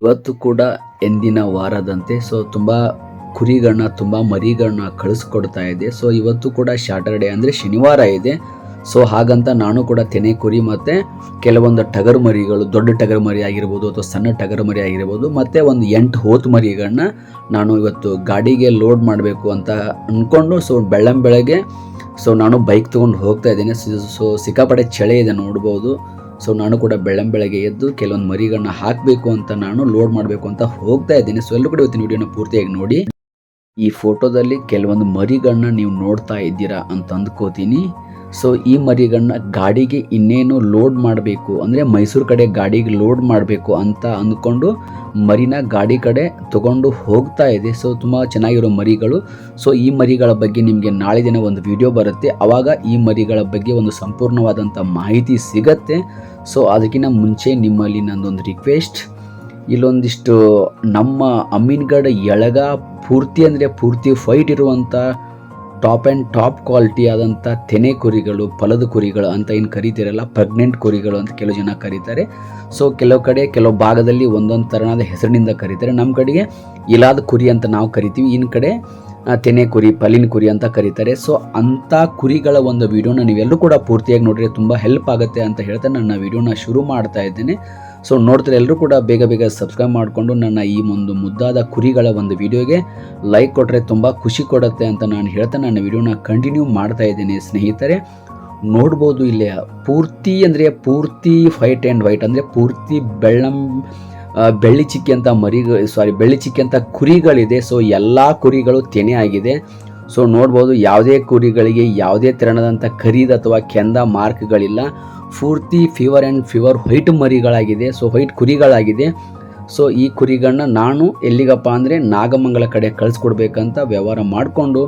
ಇವತ್ತು ಕೂಡ ಎಂದಿನ ವಾರದಂತೆ ತುಂಬ ಕುರಿಗಳನ್ನ ತುಂಬ ಮರಿಗಳನ್ನ ಕಳಿಸ್ಕೊಡ್ತಾ ಇದೆ. ಇವತ್ತು ಕೂಡ ಸ್ಯಾಟರ್ಡೆ ಅಂದರೆ ಶನಿವಾರ ಇದೆ. ಹಾಗಂತ ನಾನು ಕೂಡ ತೆನೆ ಕುರಿ ಮತ್ತು ಕೆಲವೊಂದು ಟಗರು ಮರಿಗಳು, ದೊಡ್ಡ ಟಗರು ಮರಿ ಆಗಿರ್ಬೋದು ಅಥವಾ ಸಣ್ಣ ಟಗರು ಮರಿ ಆಗಿರ್ಬೋದು, ಮತ್ತು ಒಂದು 8 ಹೋತು ಮರಿಗಳನ್ನ ನಾನು ಇವತ್ತು ಗಾಡಿಗೆ ಲೋಡ್ ಮಾಡಬೇಕು ಅಂತ ಅಂದ್ಕೊಂಡು ಬೆಳಗ್ಗೆ ನಾನು ಬೈಕ್ ತೊಗೊಂಡು ಹೋಗ್ತಾ ಇದ್ದೇನೆ. ಸಿಕ್ಕಾಪಟ್ಟೆ ಚಳಿ ಇದೆ ನೋಡ್ಬೋದು. ನಾನು ಕೂಡ ಬೆಳಗ್ಗೆ ಎದ್ದು ಕೆಲವೊಂದು ಮರಿಗಳನ್ನ ಹಾಕಬೇಕು ಅಂತ ನಾನು ಲೋಡ್ ಮಾಡಬೇಕು ಅಂತ ಹೋಗ್ತಾ ಇದ್ದೀನಿ. ಎಲ್ಲರೂ ಕೂಡ ಇವತ್ತಿನ ವಿಡಿಯೋನ ಪೂರ್ತಿಯಾಗಿ ನೋಡಿ. ಈ ಫೋಟೋದಲ್ಲಿ ಕೆಲವೊಂದು ಮರಿಗಳನ್ನ ನೀವು ನೋಡ್ತಾ ಇದ್ದೀರಾ ಅಂತ ಅಂದ್ಕೋತೀನಿ. ಈ ಮರಿಗಳನ್ನ ಗಾಡಿಗೆ ಇನ್ನೇನು ಲೋಡ್ ಮಾಡಬೇಕು ಅಂದರೆ ಮೈಸೂರು ಕಡೆ ಗಾಡಿಗೆ ಲೋಡ್ ಮಾಡಬೇಕು ಅಂತ ಅಂದ್ಕೊಂಡು ಮರಿನ ಗಾಡಿ ಕಡೆ ತಗೊಂಡು ಹೋಗ್ತಾ ಇದೆ. ತುಂಬ ಚೆನ್ನಾಗಿರೋ ಮರಿಗಳು. ಈ ಮರಿಗಳ ಬಗ್ಗೆ ನಿಮಗೆ ನಾಳೆ ದಿನ ಒಂದು ವಿಡಿಯೋ ಬರುತ್ತೆ. ಆವಾಗ ಈ ಮರಿಗಳ ಬಗ್ಗೆ ಒಂದು ಸಂಪೂರ್ಣವಾದಂಥ ಮಾಹಿತಿ ಸಿಗತ್ತೆ. ಅದಕ್ಕಿಂತ ಮುಂಚೆ ನಿಮ್ಮಲ್ಲಿ ನಂದೊಂದು ರಿಕ್ವೆಸ್ಟ್, ಇಲ್ಲೊಂದಿಷ್ಟು ನಮ್ಮ ಅಮೀನ್ಗಢ ಎಳಗ ಪೂರ್ತಿ ಫೈಟ್ ಇರುವಂಥ ಟಾಪ್ ಕ್ವಾಲಿಟಿ ಆದಂಥ ತೆನೆ ಕುರಿಗಳು, ಫಲದ ಕುರಿಗಳು ಅಂತ ಏನು ಕರಿತೀರಲ್ಲ, ಪ್ರೆಗ್ನೆಂಟ್ ಕುರಿಗಳು ಅಂತ ಕೆಲವು ಜನ ಕರೀತಾರೆ. ಕೆಲವು ಕಡೆ ಕೆಲವು ಭಾಗದಲ್ಲಿ ಒಂದೊಂದು ಥರನಾದ ಹೆಸರಿನಿಂದ ಕರೀತಾರೆ. ನಮ್ಮ ಕಡೆಗೆ ಇಲಾದ ಕುರಿ ಅಂತ ನಾವು ಕರಿತೀವಿ, ಇನ್ನು ಕಡೆ ತೆನೆ ಕುರಿ, ಪಲಿನ ಕುರಿ ಅಂತ ಕರೀತಾರೆ. ಅಂಥ ಕುರಿಗಳ ಒಂದು ವಿಡಿಯೋನ ನೀವೆಲ್ಲರೂ ಕೂಡ ಪೂರ್ತಿಯಾಗಿ ನೋಡಿದ್ರೆ ತುಂಬ ಹೆಲ್ಪ್ ಆಗುತ್ತೆ ಅಂತ ಹೇಳ್ತಾ ನನ್ನ ವಿಡಿಯೋನ ಶುರು ಮಾಡ್ತಾ ಇದ್ದೇನೆ. ನೋಡ್ತಾರೆ ಎಲ್ಲರೂ ಕೂಡ ಬೇಗ ಸಬ್ಸ್ಕ್ರೈಬ್ ಮಾಡಿಕೊಂಡು ನನ್ನ ಈ ಒಂದು ಮುದ್ದಾದ ಕುರಿಗಳ ಒಂದು ವಿಡಿಯೋಗೆ ಲೈಕ್ ಕೊಟ್ಟರೆ ತುಂಬ ಖುಷಿ ಕೊಡುತ್ತೆ ಅಂತ ನಾನು ಹೇಳ್ತಾ ನನ್ನ ವಿಡಿಯೋನ ಕಂಟಿನ್ಯೂ ಮಾಡ್ತಾ ಇದ್ದೇನೆ. ಸ್ನೇಹಿತರೆ ನೋಡ್ಬೋದು ಇಲ್ಲೇ ಪೂರ್ತಿ ವೈಟ್ ಆ್ಯಂಡ್ ವೈಟ್ ಅಂದರೆ ಪೂರ್ತಿ ಬೆಳ್ಳಿ ಚಿಕ್ಕಿ ಅಂತ ಕುರಿಗಳಿದೆ. ಎಲ್ಲ ಕುರಿಗಳು ತೆನೆ ಆಗಿದೆ. ನೋಡ್ಬೋದು ಯಾವುದೇ ಕುರಿಗಳಿಗೆ ಯಾವುದೇ ತೆರನಾದಂಥ ಖರೀದ್ ಅಥವಾ ಕೆಂದ ಮಾರ್ಕ್ಗಳಿಲ್ಲ. ಪೂರ್ತಿ ಫೀವರ್ ವೈಟ್ ಮರಿಗಳಾಗಿದೆ. ವೈಟ್ ಕುರಿಗಳಾಗಿದೆ. ಈ ಕುರಿಗಳನ್ನ ನಾನು ಎಲ್ಲಿಗಪ್ಪ ಅಂದರೆ ನಾಗಮಂಗಲ ಕಡೆ ಕಳಿಸ್ಕೊಡ್ಬೇಕಂತ ವ್ಯವಹಾರ ಮಾಡಿಕೊಂಡು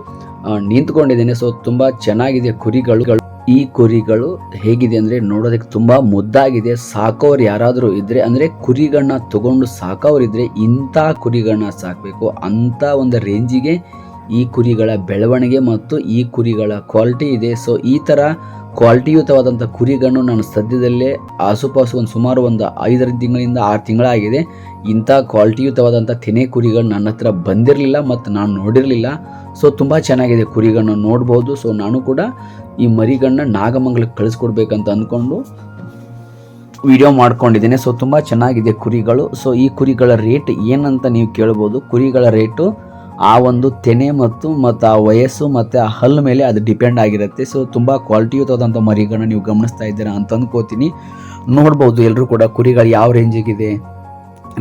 ನಿಂತ್ಕೊಂಡಿದ್ದೇನೆ. ತುಂಬ ಚೆನ್ನಾಗಿದೆ ಕುರಿಗಳು. ಈ ಕುರಿಗಳು ಹೇಗಿದೆ ಅಂದರೆ ನೋಡೋದಕ್ಕೆ ತುಂಬ ಮುದ್ದಾಗಿದೆ. ಸಾಕೋರು ಯಾರಾದರೂ ಇದ್ದರೆ ಅಂದರೆ ಕುರಿಗಳನ್ನ ತಗೊಂಡು ಸಾಕೋರಿದ್ರೆ ಇಂಥ ಕುರಿಗಳನ್ನ ಸಾಕಬೇಕು. ಅಂಥ ಒಂದು ರೇಂಜಿಗೆ ಈ ಕುರಿಗಳ ಬೆಳವಣಿಗೆ ಮತ್ತು ಈ ಕುರಿಗಳ ಕ್ವಾಲಿಟಿ ಇದೆ. ಈ ಥರ ಕ್ವಾಲಿಟಿಯುತವಾದಂಥ ಕುರಿಗಳನ್ನು ನಾನು ಸದ್ಯದಲ್ಲೇ ಆಸುಪಾಸು ಸುಮಾರು ಒಂದು 5 ತಿಂಗಳಿಂದ 6 ತಿಂಗಳಾಗಿದೆ. ಇಂಥ ಕ್ವಾಲಿಟಿಯುತವಾದಂಥ ತೆನೆ ಕುರಿಗಳು ನನ್ನ ಹತ್ರ ಬಂದಿರಲಿಲ್ಲ ಮತ್ತು ನಾನು ನೋಡಿರಲಿಲ್ಲ. ತುಂಬ ಚೆನ್ನಾಗಿದೆ ಕುರಿಗಳನ್ನ ನೋಡ್ಬೋದು. ನಾನು ಕೂಡ ಈ ಮರಿಗಳನ್ನ ನಾಗಮಂಗಲಕ್ಕೆ ಕಳಿಸ್ಕೊಡ್ಬೇಕಂತ ಅಂದ್ಕೊಂಡು ವಿಡಿಯೋ ಮಾಡ್ಕೊಂಡಿದ್ದೇನೆ. ತುಂಬ ಚೆನ್ನಾಗಿದೆ ಕುರಿಗಳು. ಈ ಕುರಿಗಳ ರೇಟ್ ಏನಂತ ನೀವು ಕೇಳ್ಬೋದು. ಕುರಿಗಳ ರೇಟು ಆ ಒಂದು ತೆನೆ ಮತ್ತು ಆ ವಯಸ್ಸು ಮತ್ತು ಆ ಹಲ್ಲು ಮೇಲೆ ಅದು ಡಿಪೆಂಡ್ ಆಗಿರುತ್ತೆ. ತುಂಬ ಕ್ವಾಲಿಟಿಯುತವಾದಂಥ ಮರಿಗಳನ್ನ ನೀವು ಗಮನಿಸ್ತಾ ಇದ್ದೀರಾ ಅಂತ ಅಂದ್ಕೋತೀನಿ. ನೋಡ್ಬೋದು ಎಲ್ಲರೂ ಕೂಡ ಕುರಿಗಳು ಯಾವ ರೇಂಜಿಗಿದೆ.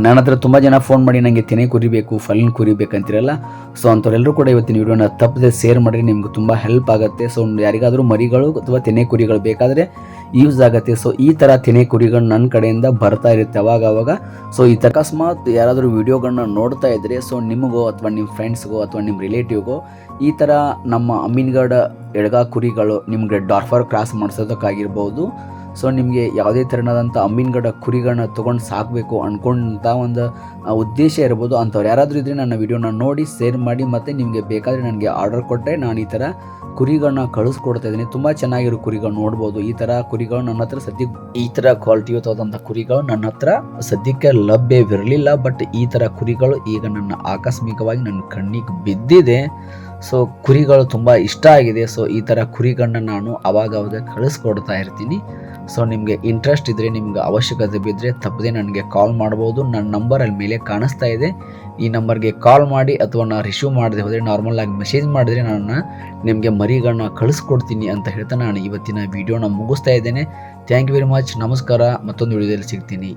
ನನ್ನ ಹತ್ರ ತುಂಬ ಜನ ಫೋನ್ ಮಾಡಿ ನನಗೆ ತೆನೆ ಕುರಿ ಬೇಕು, ಫಲಿನ ಕುರಿ ಬೇಕಂತಿರಲ್ಲ. ಅಂಥವ್ರೆಲ್ಲರೂ ಕೂಡ ಇವತ್ತಿನ ವಿಡಿಯೋನ ತಪ್ಪದೆ ಶೇರ್ ಮಾಡಿರಿ, ನಿಮ್ಗೆ ತುಂಬ ಹೆಲ್ಪ್ ಆಗುತ್ತೆ. ಯಾರಿಗಾದರೂ ಮರಿಗಳು ಅಥವಾ ತೆನೆ ಕುರಿಗಳು ಬೇಕಾದರೆ ಯೂಸ್ ಆಗುತ್ತೆ. ಈ ಥರ ತೆನೆ ಕುರಿಗಳು ನನ್ನ ಕಡೆಯಿಂದ ಬರ್ತಾ ಇರುತ್ತೆ ಅವಾಗ. ಈ ಅಕಸ್ಮಾತ್ ಯಾರಾದರೂ ವಿಡಿಯೋಗಳನ್ನ ನೋಡ್ತಾ ಇದ್ದರೆ ನಿಮಗೋ ಅಥವಾ ನಿಮ್ಮ ಫ್ರೆಂಡ್ಸ್ಗೋ ಅಥವಾ ನಿಮ್ಮ ರಿಲೇಟಿವ್ಗೋ ಈ ಥರ ನಮ್ಮ ಅಮೀನ್ಗಢ ಎಳಗ ಕುರಿಗಳು ನಿಮಗೆ ಡಾರ್ಫರ್ ಕ್ರಾಸ್ ಮಾಡಿಸೋದಕ್ಕಾಗಿರ್ಬೋದು, ನಿಮಗೆ ಯಾವುದೇ ಥರನಾದಂಥ ಅಮೀನ್ಗಢ ಕುರಿಗಳನ್ನ ತೊಗೊಂಡು ಸಾಕಬೇಕು ಅಂದ್ಕೊಂಡ ಒಂದು ಉದ್ದೇಶ ಇರ್ಬೋದು. ಅಂಥವ್ರು ಯಾರಾದರೂ ಇದ್ದರೆ ನನ್ನ ವಿಡಿಯೋನ ನೋಡಿ ಶೇರ್ ಮಾಡಿ, ಮತ್ತು ನಿಮಗೆ ಬೇಕಾದರೆ ನನಗೆ ಆರ್ಡರ್ ಕೊಟ್ಟರೆ ನಾನು ಈ ಥರ ಕುರಿಗಳನ್ನ ಕಳಿಸ್ಕೊಡ್ತಾ ಇದ್ದೀನಿ. ತುಂಬ ಚೆನ್ನಾಗಿರೋ ಕುರಿಗಳು ನೋಡ್ಬೋದು. ಈ ಥರ ಕುರಿಗಳು ನನ್ನ ಹತ್ರ ಈ ಥರ ಕ್ವಾಲಿಟಿಯುತವಾದಂಥ ಕುರಿಗಳು ನನ್ನ ಹತ್ರ ಸದ್ಯಕ್ಕೆ ಲಭ್ಯವಿರಲಿಲ್ಲ. ಬಟ್ ಈ ಥರ ಕುರಿಗಳು ಈಗ ನನ್ನ ಆಕಸ್ಮಿಕವಾಗಿ ನನ್ನ ಕಣ್ಣಿಗೆ ಬಿದ್ದಿದೆ. ಕುರಿಗಳು ತುಂಬ ಇಷ್ಟ ಆಗಿದೆ. ಈ ಥರ ಕುರಿಗಳನ್ನ ನಾನು ಅವಾಗ ಕಳಿಸ್ಕೊಡ್ತಾ ಇರ್ತೀನಿ. ನಿಮಗೆ ಇಂಟ್ರೆಸ್ಟ್ ಇದ್ದರೆ, ನಿಮ್ಗೆ ಅವಶ್ಯಕತೆ ಬಿದ್ದರೆ ತಪ್ಪದೆ ನನಗೆ ಕಾಲ್ ಮಾಡ್ಬೋದು. ನನ್ನ ನಂಬರ್ ಅಲ್ಲಿ ಮೇಲೆ ಕಾಣಿಸ್ತಾ ಇದೆ. ಈ ನಂಬರ್ಗೆ ಕಾಲ್ ಮಾಡಿ ಅಥವಾ ನಾನು ರಿಸೀವ್ ಮಾಡದೆ ಹೋದರೆ ನಾರ್ಮಲಾಗಿ ಮೆಸೇಜ್ ಮಾಡಿದರೆ ನಾನು ನಿಮಗೆ ಮರಿಗಳನ್ನ ಕಳಿಸ್ಕೊಡ್ತೀನಿ ಅಂತ ಹೇಳ್ತಾ ನಾನು ಇವತ್ತಿನ ವಿಡಿಯೋನ ಮುಗಿಸ್ತಾ ಇದ್ದೇನೆ. Thank you very much. ನಮಸ್ಕಾರ. ಮತ್ತೊಂದು ವಿಡಿಯೋದಲ್ಲಿ ಸಿಗ್ತೀನಿ.